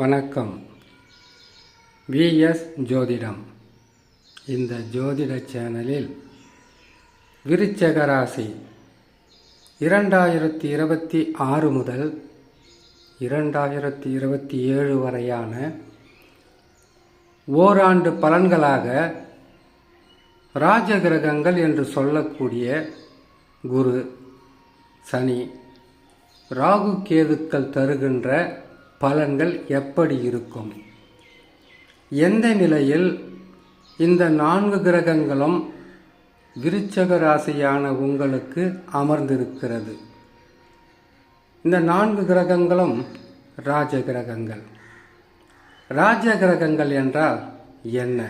வணக்கம். விஎஸ் ஜோதிடம். இந்த ஜோதிட சேனலில் விருச்சிக ராசி 2026 முதல் 2027 வரையான ஓராண்டு பலன்களாக ராஜகிரகங்கள் என்று சொல்லக்கூடிய குரு, சனி, ராகு, கேதுக்கள் தருகின்ற பலன்கள் எப்படி இருக்கும், எந்த நிலையில் இந்த 4 கிரகங்களும் விருச்சிக ராசியான உங்களுக்கு அமர்ந்திருக்கிறது. இந்த 4 கிரகங்களும் ராஜ கிரகங்கள். ராஜ கிரகங்கள் என்றால் என்ன?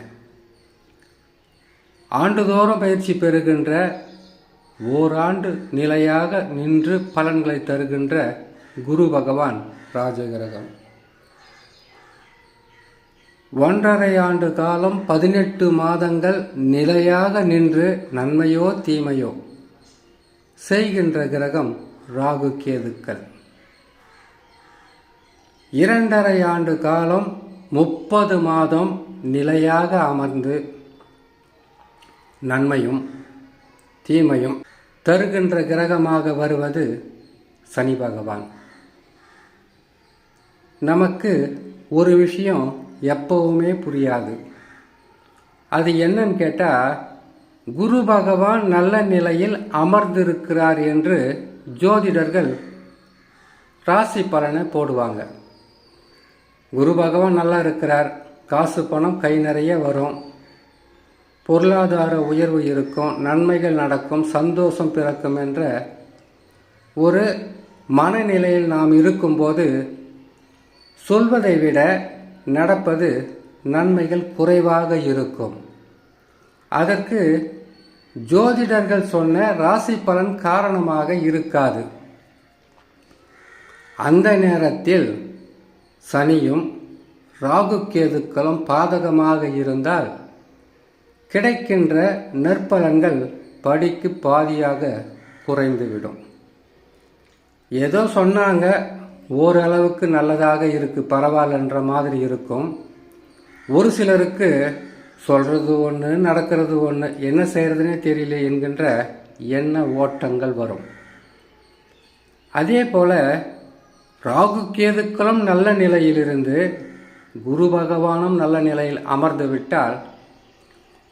ஆண்டுதோறும் பயிற்சி பெறுகின்ற, ஓராண்டு நிலையாக நின்று பலன்களை தருகின்ற குரு பகவான் ராஜகிரகம். 1.5 ஆண்டு காலம் 18 மாதங்கள் நிலையாக நின்று நன்மையோ தீமையோ செய்கின்ற கிரகம் ராகு, கேதுக்கள். 2.5 ஆண்டு காலம் 30 மாதம் நிலையாக அமர்ந்து நன்மையும் தீமையும் தருகின்ற கிரகமாக வருவது சனி பகவான். நமக்கு ஒரு விஷயம் எப்பவுமே புரியாது. அது என்னன்னு கேட்டால், குரு பகவான் நல்ல நிலையில் அமர்ந்திருக்கிறார் என்று ஜோதிடர்கள் ராசி பலனை போடுவாங்க. குரு பகவான் நல்லா இருக்கிறார், காசு பணம் கை நிறைய வரும், பொருளாதார உயர்வு இருக்கும், நன்மைகள் நடக்கும், சந்தோஷம் பிறக்கும் என்ற ஒரு மனநிலையில் நாம் இருக்கும்போது சொல்வதை விட நடப்பது நன்மைகள் குறைவாக இருக்கும். அதற்கு ஜோதிடர்கள் சொன்ன ராசி பலன் காரணமாக இருக்காது. அந்த நேரத்தில் சனியும் ராகு, கேதுக்களும் பாதகமாக இருந்தால் கிடைக்கின்ற நற்பலன்கள் படிக்கு பாதியாக குறைந்துவிடும். ஏதோ சொன்னாங்க, ஓரளவுக்கு நல்லதாக இருக்குது, பரவாயில்லன்ற மாதிரி இருக்கும். ஒரு சிலருக்கு சொல்கிறது ஒன்று, நடக்கிறது ஒன்று, என்ன செய்கிறதுனே தெரியல என்கின்ற எண்ண ஓட்டங்கள் வரும். அதே போல் ராகு, கேதுக்களும் நல்ல நிலையிலிருந்து குரு பகவானும் நல்ல நிலையில் அமர்ந்து விட்டால்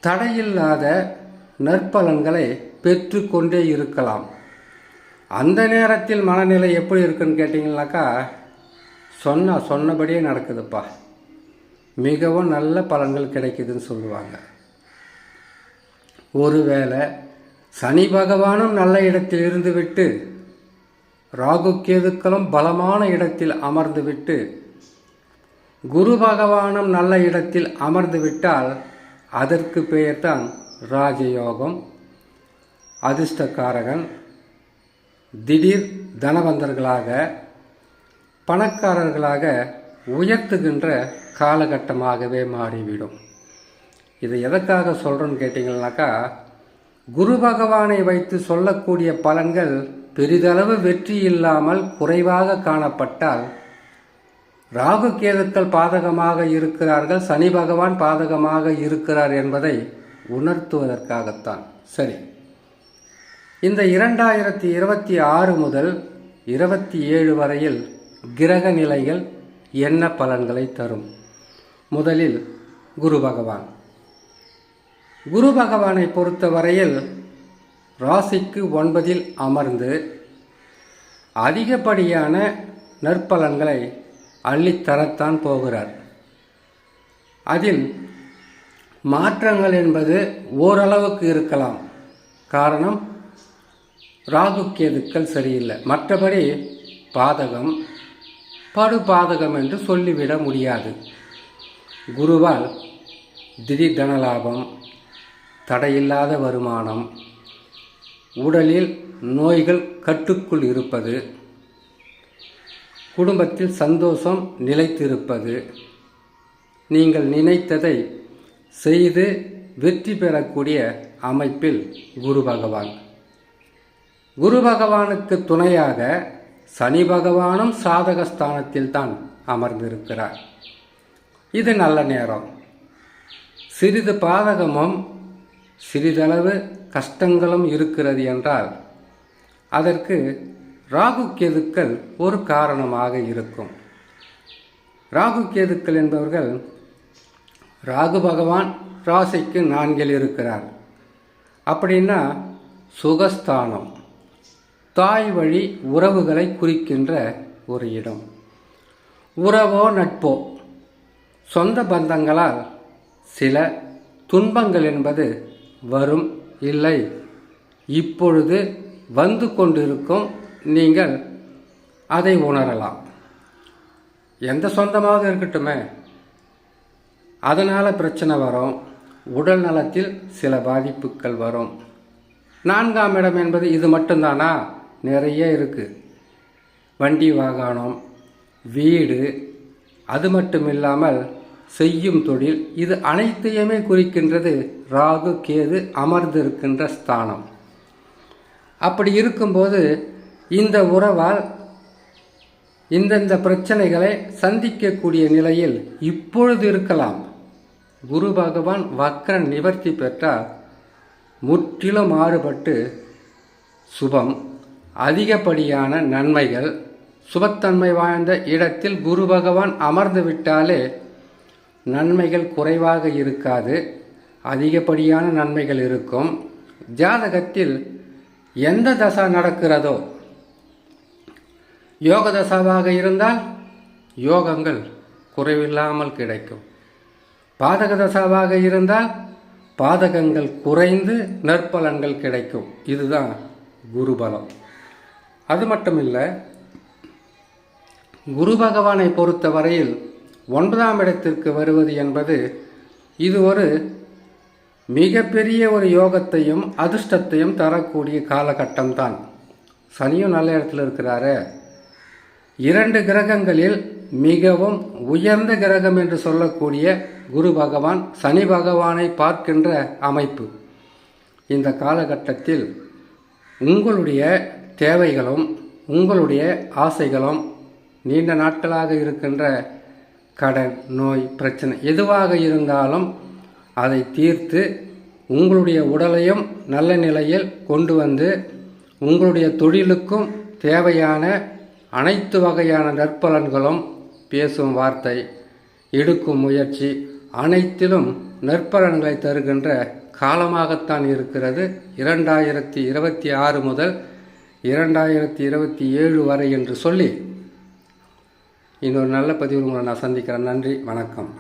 தடையில்லாத நற்பலன்களை பெற்று கொண்டே இருக்கலாம். அந்த நேரத்தில் மனநிலை எப்படி இருக்குன்னு கேட்டிங்கனாக்கா, சொன்னபடியே நடக்குதுப்பா, மிகவும் நல்ல பலன்கள் கிடைக்குதுன்னு சொல்லுவாங்க. ஒருவேளை சனி பகவானும் நல்ல இடத்தில் இருந்துவிட்டு ராகு, கேதுக்களும் பலமான இடத்தில் அமர்ந்து விட்டு குரு பகவானும் நல்ல இடத்தில் அமர்ந்து விட்டால் அதற்கு பெயர்தான் ராஜயோகம், அதிர்ஷ்டக்காரகன், திடீர் தனவந்தர்களாக, பணக்காரர்களாக உயர்த்துகின்ற காலகட்டமாகவே மாறிவிடும். இதை எதற்காக சொல்கிறோன்னு கேட்டிங்கன்னாக்கா, குரு பகவானை வைத்து சொல்லக்கூடிய பலன்கள் பெரிதளவு வெற்றி இல்லாமல் குறைவாக காணப்பட்டால், ராகு, கேதுக்கள் பாதகமாக இருக்கிறார்கள், சனி பகவான் பாதகமாக இருக்கிறார் என்பதை உணர்த்துவதற்காகத்தான். சரி, இந்த 2026 முதல் 27 வரையில் கிரக நிலைகள் என்ன பலன்களை தரும்? முதலில் குரு பகவான். குரு பகவானை பொறுத்தவரையில் ராசிக்கு 9 அமர்ந்து அதிகப்படியான நற்பலன்களை அள்ளித்தரத்தான் போகிறார். அதில் மாற்றங்கள் என்பது ஓரளவுக்கு இருக்கலாம். காரணம், ராகு, கேதுக்கள் சரியில்லை. மற்றபடி பாதகம், படுபாதகம் என்று சொல்லிவிட முடியாது. குருவால் திடீர் தனலாபம், தடையில்லாத வருமானம், உடலில் நோய்கள் கட்டுக்குள் இருப்பது, குடும்பத்தில் சந்தோஷம் நிலைத்திருப்பது, நீங்கள் நினைத்ததை செய்து வெற்றி பெறக்கூடிய அமைப்பில் குரு பகவான். குரு பகவானுக்கு துணையாக சனி பகவானும் சாதகஸ்தானத்தில் தான் அமர்ந்திருக்கிறார். இது நல்ல நேரம். சிறிது பாதகமும் சிறிதளவு கஷ்டங்களும் இருக்கிறது என்றால் அதற்கு ராகு கேதுக்கள் ஒரு காரணமாக இருக்கும். ராகு கேதுக்கள் என்பவர்கள் ராகு பகவான் ராசிக்கு 4 இருக்கிறார். அப்படின்னா சுகஸ்தானம், தாய் வழி உறவுகளை குறிக்கின்ற ஒரு இடம். உறவோ நட்போ சொந்த பந்தங்களால் சில துன்பங்கள் என்பது வரும், இல்லை இப்பொழுது வந்து கொண்டிருக்கும். நீங்கள் அதை உணரலாம். எந்த சொந்தமாவது இருக்கட்டுமே, அதனால் பிரச்சனை வரும். உடல் நலத்தில் சில பாதிப்புகள் வரும். 4ஆம் இடம் என்பது இது மட்டும்தானா? நிறைய இருக்குது. வண்டி வாகனம், வீடு, அது மட்டும் இல்லாமல் செய்யும் தொழில், இது அனைத்தையுமே குறிக்கின்றது ராகு கேது அமர்ந்திருக்கின்ற ஸ்தானம். அப்படி இருக்கும்போது இந்த உறவால் இந்தந்த பிரச்சனைகளை சந்திக்கக்கூடிய நிலையில் இப்பொழுது இருக்கலாம். குரு பகவான் வக்ர நிவர்த்தி பெற்றால் முற்றிலும் மாறுபட்டு சுபம், அதிகப்படியான நன்மைகள், சுபத்தன்மை வாய்ந்த இடத்தில் குரு பகவான் அமர்ந்து விட்டாலே நன்மைகள் குறைவாக இருக்காது, அதிகப்படியான நன்மைகள் இருக்கும். ஜாதகத்தில் எந்த தசா நடக்கிறதோ, யோக தசாவாக இருந்தால் யோகங்கள் குறைவில்லாமல் கிடைக்கும். பாதக தசாவாக இருந்தால் பாதகங்கள் குறைந்து நற்பலன்கள் கிடைக்கும். இதுதான் குருபலம். அது மட்டுமில்லை, குரு பகவானை பொறுத்த வரையில் 9ஆம் இடத்திற்கு வருவது என்பது இது ஒரு மிகப்பெரிய ஒரு யோகத்தையும் அதிர்ஷ்டத்தையும் தரக்கூடிய காலகட்டம்தான். சனியும் நல்ல இடத்துல இருக்கிறாரு. 2 கிரகங்களில் மிகவும் உயர்ந்த கிரகம் என்று சொல்லக்கூடிய குரு பகவான் சனி பகவானை பார்க்கின்ற அமைப்பு. இந்த காலகட்டத்தில் உங்களுடைய தேவைகளும் உங்களுடைய ஆசைகளும், நீண்ட நாட்களாக இருக்கின்ற கடன், நோய், பிரச்சனை எதுவாக இருந்தாலும் அதை தீர்த்து உங்களுடைய உடலையும் நல்ல நிலையில் கொண்டு வந்து உங்களுடைய தொழிலுக்கும் தேவையான அனைத்து வகையான நற்பலன்களும், பேசும் வார்த்தை, எடுக்கும் முயற்சி அனைத்திலும் நற்பலன்களை தருகின்ற காலமாகத்தான் இருக்கிறது 2026 முதல் 2027 வரை என்று சொல்லி இன்னொரு நல்ல பதிவில் உங்களை நான் சந்திக்கிறேன். நன்றி, வணக்கம்.